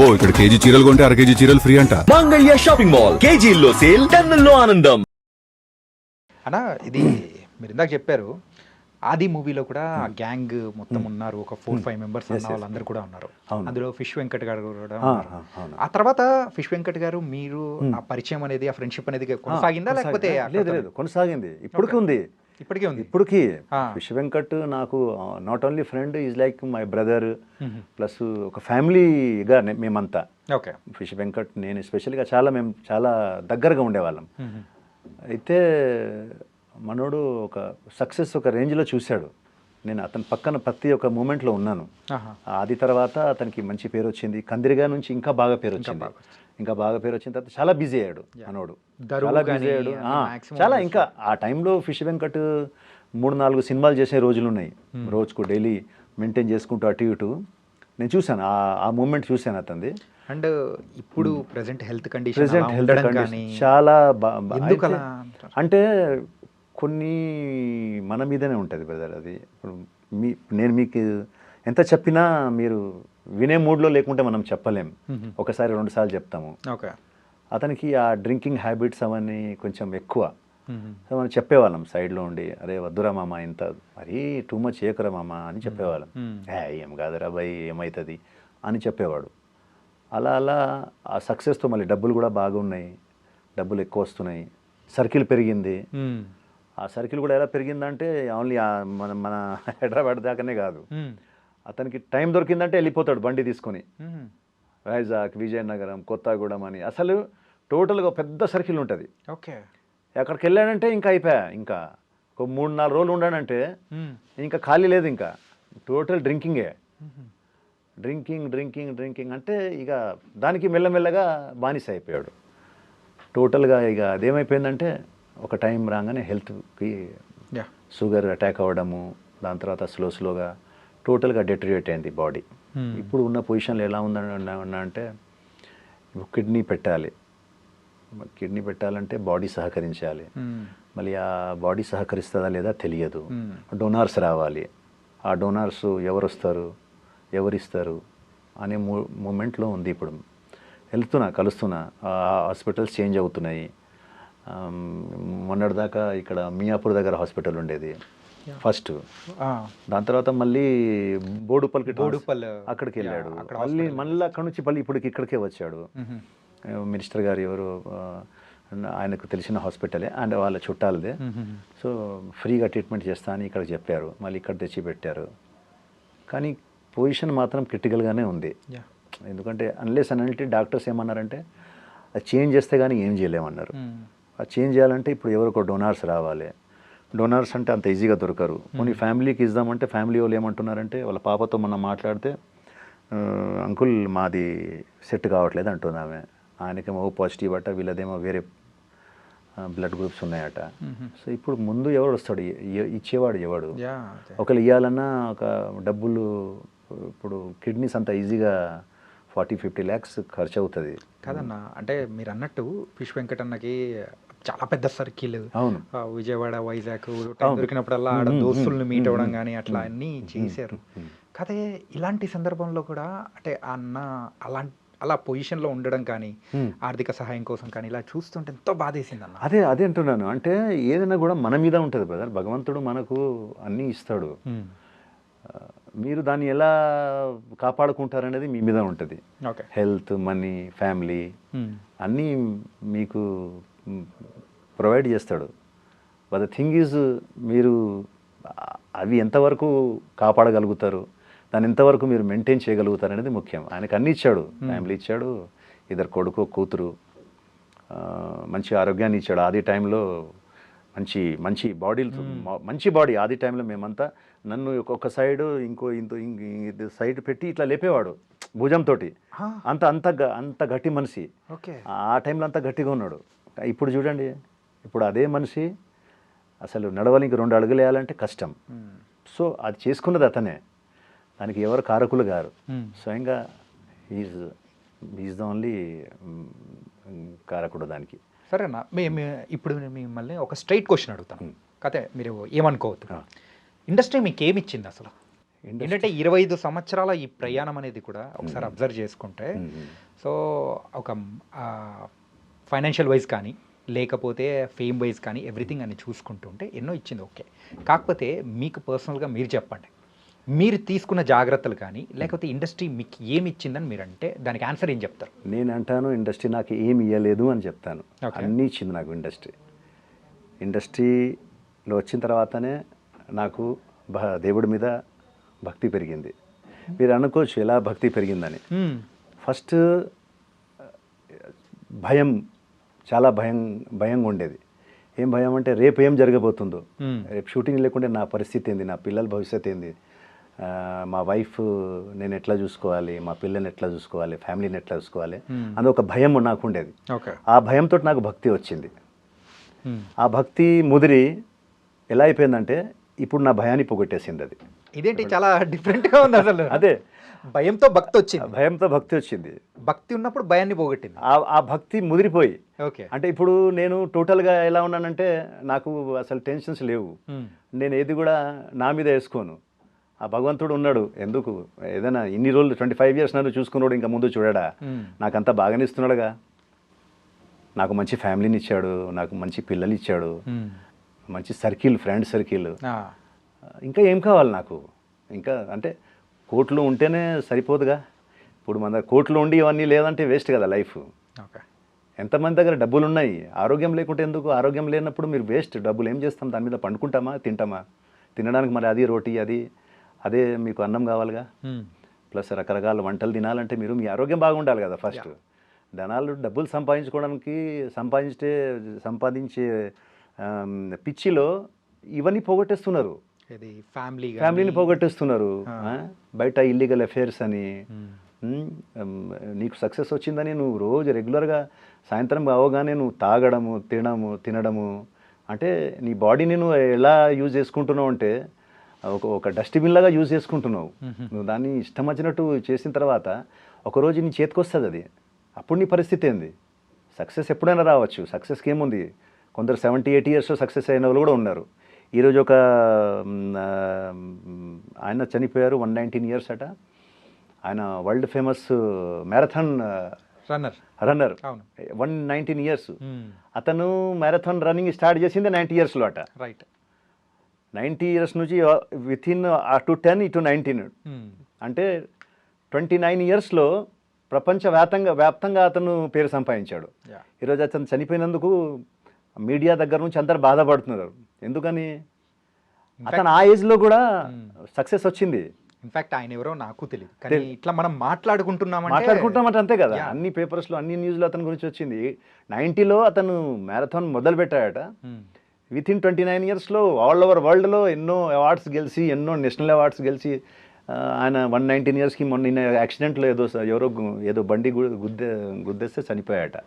అబ్బో ఇక్కడ కేజీ చీరలు కొంటే అర కేజీ చీరలు ఫ్రీ అంట. మంగళ్య షాపింగ్ మాల్, కేజీల్లో సేల్, టన్నుల్లో ఆనందం. అన్నా ఇది మీరు ఇందాక చెప్పారు ఆది మూవీలో కూడా ఆ గ్యాంగ్ మొత్తం ఉన్నారు, ఒక 4-5 మెంబర్స్ అన్న వాళ్ళందరూ కూడా ఉన్నారు. అందులో ఫిష్ వెంకట్ గారు కూడా ఉన్నారు. ఆ తర్వాత ఫిష్ వెంకట్ గారు మీరు ఆ పరిచయం అనేది, ఆ ఫ్రెండ్షిప్ అనేది కొనసాగిందా లేకపోతే? లేదు, కొనసాగింది. ఇప్పటికీ ఉంది. ఇప్పటికీ ఫిష్ వెంకట్ నాకు not only friend, is like my brother plus ఒక ఫ్యామిలీగా మేమంతా. ఓకే. ఫిష్ వెంకట్ నేను ఎస్పెషల్గా మేము చాలా దగ్గరగా ఉండేవాళ్ళం. అయితే మనోడు ఒక సక్సెస్ ఒక రేంజ్లో చూశాడు. నేను అతని పక్కన ప్రతి ఒక్క మూమెంట్లో ఉన్నాను. అది తర్వాత అతనికి మంచి పేరు వచ్చింది. కందిరిగా నుంచి ఇంకా బాగా పేరు వచ్చింది. వచ్చిన తర్వాత చాలా బిజీ అయ్యాడు మనోడు, చాలా బిజీ అయ్యాడు. చాలా ఇంకా ఆ టైంలో ఫిష్ వెంకట్ 3-4 సినిమాలు చేసే రోజులు ఉన్నాయి. రోజుకు డైలీ మెయింటైన్ చేసుకుంటూ అటు ఇటు నేను చూశాను. ఆ మూమెంట్ చూశాను అతనిది. అండ్ ఇప్పుడు ప్రెసెంట్ హెల్త్ కండిషన్ చాలా అంటే కొన్ని మన మీదనే ఉంటుంది బ్రదర్. అది ఇప్పుడు నేను మీకు ఎంత చెప్పినా మీరు వినే మూడ్లో లేకుంటే మనం చెప్పలేం. ఒకసారి 2 సార్లు చెప్తాము. ఓకే. అతనికి ఆ డ్రింకింగ్ హ్యాబిట్స్ అవన్నీ కొంచెం ఎక్కువ. సో మనం చెప్పేవాళ్ళం సైడ్లో ఉండి, అరే వద్దురా మామ, ఇంత మరీ టూ మచ్ చేయకురా మామ అని చెప్పేవాళ్ళం. ఏం కాదురా భయ్, ఏమవుతుంది అని చెప్పేవాడు. అలా అలా ఆ సక్సెస్తో మళ్ళీ డబ్బులు కూడా బాగున్నాయి, డబ్బులు ఎక్కువ వస్తున్నాయి, సర్కిల్ పెరిగింది. ఆ సర్కిల్ కూడా ఎలా పెరిగిందంటే ఓన్లీ మన హైదరాబాద్ దాకానే కాదు. అతనికి టైం దొరికిందంటే వెళ్ళిపోతాడు బండి తీసుకొని వైజాగ్, విజయనగరం, కొత్తగూడెం అని. అసలు టోటల్గా పెద్ద సర్కిల్ ఉంటుంది. ఓకే. ఎక్కడికి వెళ్ళాడంటే ఇంకా అయిపోయా. ఇంకా ఒక 3-4 రోజులు ఉండాడంటే ఇంకా ఖాళీ లేదు. ఇంకా టోటల్ డ్రింకింగే. డ్రింకింగ్ అంటే ఇక దానికి మెల్లమెల్లగా బానిస అయిపోయాడు టోటల్గా. ఇక అదేమైపోయిందంటే ఒక టైం రాగానే హెల్త్కి షుగర్ అటాక్ అవ్వడము, దాని తర్వాత స్లోగా టోటల్గా డెటరియేట్ అయింది బాడీ. ఇప్పుడు ఉన్న పొజిషన్లో ఎలా ఉందన్నా అంటే కిడ్నీ పెట్టాలంటే బాడీ సహకరించాలి. మళ్ళీ ఆ బాడీ సహకరిస్తుందా లేదా తెలియదు. డోనార్స్ రావాలి. ఆ డోనార్స్ ఎవరిస్తారు అనే మూమెంట్లో ఉంది. ఇప్పుడు కలుస్తున్నా, హాస్పిటల్స్ చేంజ్ అవుతున్నాయి. మొన్నటిదాకా ఇక్కడ మియాపూర్ దగ్గర హాస్పిటల్ ఉండేది ఫస్ట్. దాని తర్వాత మళ్ళీ బోడుపల్లి అక్కడికి వెళ్ళాడు. మళ్ళీ అక్కడ నుంచి ఇప్పుడు ఇక్కడికే వచ్చాడు. మినిస్టర్ గారు ఎవరు ఆయనకు తెలిసిన హాస్పిటలే అండ్ వాళ్ళ చుట్టాలదే. సో ఫ్రీగా ట్రీట్మెంట్ చేస్తా అని ఇక్కడ చెప్పారు. మళ్ళీ ఇక్కడ తెచ్చి పెట్టారు. కానీ పొజిషన్ మాత్రం క్రిటికల్గానే ఉంది. ఎందుకంటే అన్లెస్ అంటే డాక్టర్స్ ఏమన్నారంటే అది చేంజ్ చేస్తే కానీ ఏం చేయలేమన్నారు. అది చేంజ్ చేయాలంటే ఇప్పుడు ఎవరికో డోనార్స్ రావాలి. డోనార్స్ అంటే అంత ఈజీగా దొరకరు. కొన్ని ఫ్యామిలీకి ఇద్దామంటే ఫ్యామిలీ వాళ్ళు ఏమంటున్నారంటే వాళ్ళ పాపతో మనం మాట్లాడితే అంకుల్ మాది సెట్ కావట్లేదు అంటుంది ఆమె. ఆయనకేమో పాజిటివ్ అట, వీళ్ళదేమో వేరే బ్లడ్ గ్రూప్స్ ఉన్నాయట. సో ఇప్పుడు ముందు ఎవడు వస్తాడు, ఇచ్చేవాడు ఎవడు? ఒకళ్ళు ఇవ్వాలన్నా ఒక డబ్బులు, ఇప్పుడు కిడ్నీస్ అంత ఈజీగా 40-50 lakhs ఖర్చు అవుతుంది కదన్నా. అంటే మీరు అన్నట్టు ఫిష్ వెంకట్ అన్నకి చాలా పెద్ద సర్కిల్. అవును. విజయవాడ, వైజాగ్ దొరికినప్పుడల్లా ఆడ దోస్తుల్ని మీట్ అవ్వడం కానీ అట్లా అన్నీ చేశారు. కాదే ఇలాంటి సందర్భంలో కూడా అంటే అన్న అలా పొజిషన్లో ఉండడం కానీ, ఆర్థిక సహాయం కోసం కానీ ఇలా చూస్తుంటే ఎంతో బాధేసింది అన్న. అదే అంటున్నాను. అంటే ఏదైనా కూడా మన మీద ఉంటుంది బ్రదర్. భగవంతుడు మనకు అన్నీ ఇస్తాడు. మీరు దాన్ని ఎలా కాపాడుకుంటారనేది మీ మీద ఉంటుంది. హెల్త్, మనీ, ఫ్యామిలీ అన్నీ మీకు ప్రొవైడ్ చేస్తాడు. బట్ ద థింగ్ ఈజ్ మీరు అవి ఎంతవరకు కాపాడగలుగుతారు, దాన్ని ఎంతవరకు మీరు మెయింటైన్ చేయగలుగుతారు అనేది ముఖ్యం. ఆయనకు అన్నీ ఇచ్చాడు, ఫ్యామిలీ ఇచ్చాడు, 2 కొడుకు, కూతురు, మంచి ఆరోగ్యాన్ని ఇచ్చాడు. ఆది టైంలో మంచి బాడీ ఆది టైంలో మేమంతా నన్ను ఒక్కొక్క సైడ్ ఇంకో సైడ్ పెట్టి ఇట్లా లేపేవాడు భుజంతో. అంత గట్టి మనిషి. ఆ టైంలో అంత గట్టిగా ఉన్నాడు. ఇప్పుడు చూడండి, ఇప్పుడు అదే మనిషి అసలు నడవడానికి 2 అడుగులు వేయాలంటే కష్టం. సో అది చేసుకున్నది అతనే, దానికి ఎవరు కారకులు గారు. స్వయంగా ఈజ్ ద ఓన్లీ కారకుడు దానికి. సరేనా, మేము ఇప్పుడు మిమ్మల్ని ఒక స్ట్రైట్ క్వశ్చన్ అడుగుతాను. కదే మీరు ఏమనుకోవద్దు. ఇండస్ట్రీ మీకు ఏమి ఇచ్చింది అసలు? ఏంటంటే 25 సంవత్సరాల ఈ ప్రయాణం అనేది కూడా ఒకసారి అబ్జర్వ్ చేసుకుంటే సో ఒక ఫైనాన్షియల్ వైజ్ కానీ లేకపోతే ఫేమ్ వైజ్ కానీ ఎవ్రీథింగ్ అని చూసుకుంటుంటే ఎన్నో ఇచ్చింది ఓకే. కాకపోతే మీకు పర్సనల్గా మీరు చెప్పండి, మీరు తీసుకున్న జాగ్రత్తలు కానీ లేకపోతే ఇండస్ట్రీ మీకు ఏమి ఇచ్చిందని మీరు అంటే దానికి ఆన్సర్ ఏం చెప్తారు? నేను అంటాను ఇండస్ట్రీ నాకు ఏమి ఇవ్వలేదు అని చెప్తాను. Okay. అన్నీ ఇచ్చింది నాకు ఇండస్ట్రీలో వచ్చిన తర్వాతనే నాకు దేవుడి మీద భక్తి పెరిగింది. మీరు అనుకోవచ్చు ఎలా భక్తి పెరిగిందని. ఫస్ట్ భయం, చాలా భయంగా ఉండేది. ఏం భయం అంటే రేపు ఏం జరగబోతుందో, రేపు షూటింగ్ లేకుంటే నా పరిస్థితి ఏంది, నా పిల్లల భవిష్యత్తు ఏంది, మా వైఫ్ నేను ఎట్లా చూసుకోవాలి, మా పిల్లల్ని ఎట్లా చూసుకోవాలి, ఫ్యామిలీని ఎట్లా చూసుకోవాలి అని ఒక భయం నాకు ఉండేది. ఆ భయంతో నాకు భక్తి వచ్చింది. ఆ భక్తి ముదిరి ఎలా అయిపోయిందంటే ఇప్పుడు నా భయాన్ని పోగొట్టేసింది అది. ఇదేంటి చాలా డిఫరెంట్గా ఉంది అసలు. అదే భయంతో భక్తి వచ్చింది, భయంతో భక్తి వచ్చింది, భక్తి ఉన్నప్పుడు భయాన్ని పోగొట్టింది. ఆ భక్తి ముదిరిపోయి. ఓకే. అంటే ఇప్పుడు నేను టోటల్గా ఎలా ఉన్నానంటే నాకు అసలు టెన్షన్స్ లేవు, నేను ఏది కూడా నా మీద వేసుకోను. ఆ భగవంతుడు ఉన్నాడు, ఎందుకు ఏదైనా ఇన్ని రోజులు 25 years నన్ను చూసుకున్నాడు, ఇంకా ముందు చూడడా, నాకంతా బాగానే ఇస్తున్నాడుగా. నాకు మంచి ఫ్యామిలీని ఇచ్చాడు, నాకు మంచి పిల్లలు ఇచ్చాడు, మంచి సర్కిల్, ఫ్రెండ్ సర్కిల్. ఇంకా ఏం కావాలి నాకు? ఇంకా అంటే కోట్లు ఉంటేనే సరిపోదుగా. ఇప్పుడు మన దగ్గర కోట్లు ఉండి ఇవన్నీ లేదంటే వేస్ట్ కదా లైఫ్. ఎంతమంది దగ్గర డబ్బులు ఉన్నాయి, ఆరోగ్యం లేకుంటే ఎందుకు? ఆరోగ్యం లేనప్పుడు మీరు వేస్ట్. డబ్బులు ఏం చేస్తాం? దాని మీద పండుకుంటామా, తింటామా? తినడానికి మరి అది రోటీ, అదే మీకు అన్నం కావాలిగా. ప్లస్ రకరకాల వంటలు తినాలంటే మీరు మీ ఆరోగ్యం బాగుండాలి కదా ఫస్ట్. ధనాలు డబ్బులు సంపాదించే పిచ్చిలో ఇవన్నీ పోగొట్టేస్తున్నారు. ఫ్యామిలీని పోగొట్టేస్తున్నారు. బయట ఇల్లీగల్ అఫేర్స్ అని. నీకు సక్సెస్ వచ్చిందని నువ్వు రోజు రెగ్యులర్గా సాయంత్రం అవగానే నువ్వు తాగడము, తినడము అంటే నీ బాడీని నువ్వు ఎలా యూజ్ చేసుకుంటున్నావు అంటే ఒక డస్ట్బిన్ లాగా యూజ్ చేసుకుంటున్నావు. నువ్వు దాన్ని ఇష్టం వచ్చినట్టు చేసిన తర్వాత ఒకరోజు నీ చేతికి వస్తుంది అది. అప్పుడు నీ పరిస్థితి ఏంది? సక్సెస్ ఎప్పుడైనా రావచ్చు. సక్సెస్కి ఏముంది? కొందరు 70-80 years సక్సెస్ అయిన వాళ్ళు కూడా ఉన్నారు. ఈరోజు ఒక ఆయన చనిపోయారు, 119 years అట. ఆయన world famous marathon runner, 119 years. అతను మ్యారథాన్ రన్నింగ్ స్టార్ట్ చేసింది 90 years అట. రైట్. 90 years నుంచి వితిన్ అటు 10 ఇటు 19 అంటే 29 yearsలో వ్యాప్తంగా అతను పేరు సంపాదించాడు. ఈరోజు అతను చనిపోయినందుకు మీడియా దగ్గర నుంచి అందరు బాధపడుతున్నారు. ఎందుకని? అతను ఆ ఏజ్లో కూడా సక్సెస్ వచ్చింది. ఇన్ఫాక్ట్ ఆయన ఎవరో నాకు తెలియదు, కానీ ఇట్లా మనం మాట్లాడుకుంటున్నామంటే అంతే కదా. అన్ని పేపర్స్లో, అన్ని న్యూస్లో అతని గురించి వచ్చింది. 90లో అతను మ్యారథాన్ మొదలు పెట్టాడట. వితిన్ 29 yearsలో ఆల్ ఓవర్ వరల్డ్లో ఎన్నో అవార్డ్స్ గెలిచి, ఎన్నో నేషనల్ అవార్డ్స్ గెలిచి ఆయన 119 yearsకి మొన్న యాక్సిడెంట్లో ఏదో బండి గుద్దేస్తే చనిపోయాట.